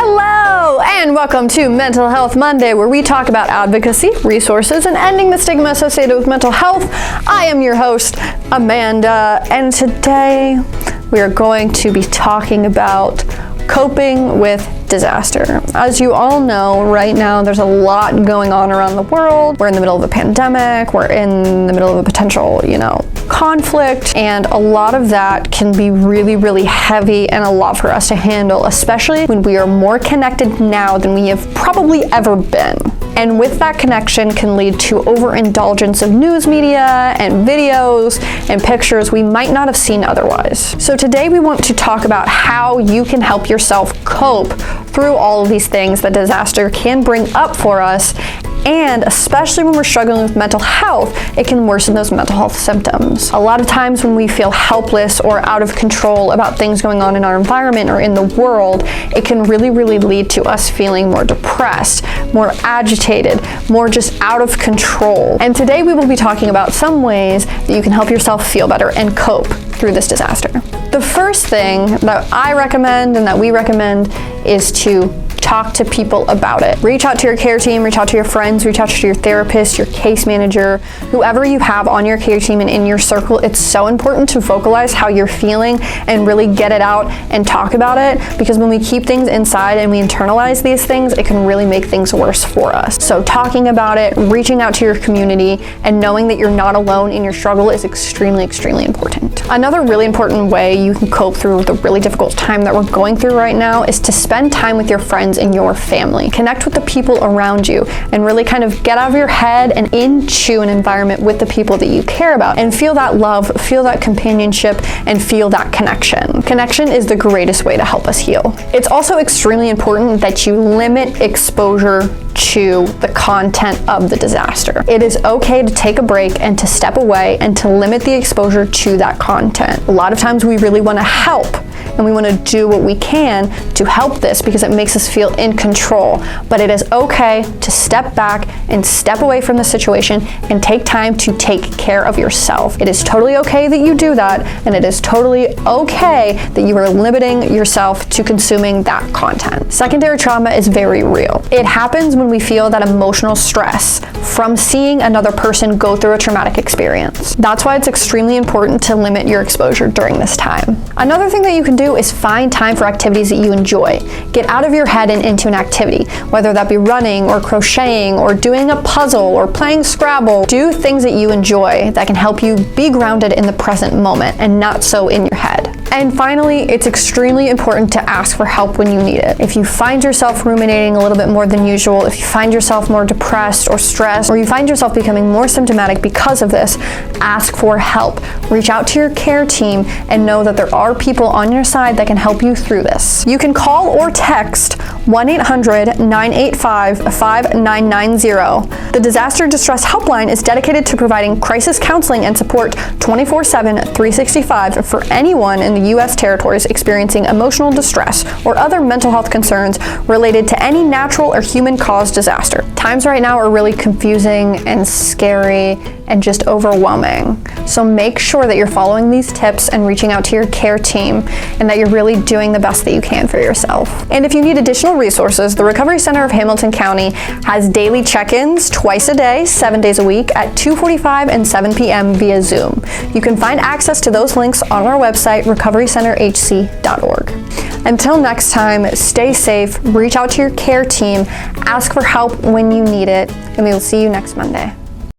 Hello, and welcome to Mental Health Monday, where we talk about advocacy, resources, and ending the stigma associated with mental health. I am your host, Amanda, and today we are going to be talking about coping with disaster. As you all know, right now there's a lot going on around the world. We're in the middle of a pandemic, we're in the middle of a potential, conflict, and a lot of that can be really, really heavy and a lot for us to handle, especially when we are more connected now than we have probably ever been. And with that connection can lead to overindulgence of news media and videos and pictures we might not have seen otherwise. So today we want to talk about how you can help yourself cope through all of these things that disaster can bring up for us, and especially when we're struggling with mental health, it can worsen those mental health symptoms. A lot of times when we feel helpless or out of control about things going on in our environment or in the world, it can really, really lead to us feeling more depressed, more agitated, more just out of control. And today we will be talking about some ways that you can help yourself feel better and cope through this disaster. The first thing that I recommend and that we recommend is to talk to people about it. Reach out to your care team, reach out to your friends, reach out to your therapist, your case manager, whoever you have on your care team and in your circle. It's so important to vocalize how you're feeling and really get it out and talk about it, because when we keep things inside and we internalize these things, it can really make things worse for us. So talking about it, reaching out to your community, and knowing that you're not alone in your struggle is extremely, extremely important. Another really important way you can cope through the really difficult time that we're going through right now is to spend time with your friends and your family. Connect with the people around you and really kind of get out of your head and into an environment with the people that you care about and feel that love, feel that companionship, and feel that connection. Connection is the greatest way to help us heal. It's also extremely important that you limit exposure to the content of the disaster. It is okay to take a break and to step away and to limit the exposure to that content. A lot of times we really want to help and we want to do what we can to help this because it makes us feel in control. But it is okay to step back and step away from the situation and take time to take care of yourself. It is totally okay that you do that, and it is totally okay that you are limiting yourself to consuming that content. Secondary trauma is very real. It happens when we feel that emotional stress from seeing another person go through a traumatic experience. That's why it's extremely important to limit your exposure during this time. Another thing that you can do is find time for activities that you enjoy. Get out of your head and into an activity, whether that be running or crocheting or doing a puzzle or playing Scrabble. Do things that you enjoy that can help you be grounded in the present moment and not so in your head. And finally, it's extremely important to ask for help when you need it. If you find yourself ruminating a little bit more than usual, if you find yourself more depressed or stressed, or you find yourself becoming more symptomatic because of this, ask for help. Reach out to your care team and know that there are people on your side that can help you through this. You can call or text 1-800-985-5990. The Disaster Distress Helpline is dedicated to providing crisis counseling and support 24/7, 365 for anyone in the U.S. territories experiencing emotional distress or other mental health concerns related to any natural or human-caused disaster. Times right now are really confusing and scary and just overwhelming. So make sure that you're following these tips and reaching out to your care team, and that you're really doing the best that you can for yourself. And if you need additional resources, the Recovery Center of Hamilton County has daily check-ins twice a day, 7 days a week at 2:45 and 7 p.m. via Zoom. You can find access to those links on our website, recoverycenterhc.org. Until next time, stay safe, reach out to your care team, ask for help when you need it, and we will see you next Monday.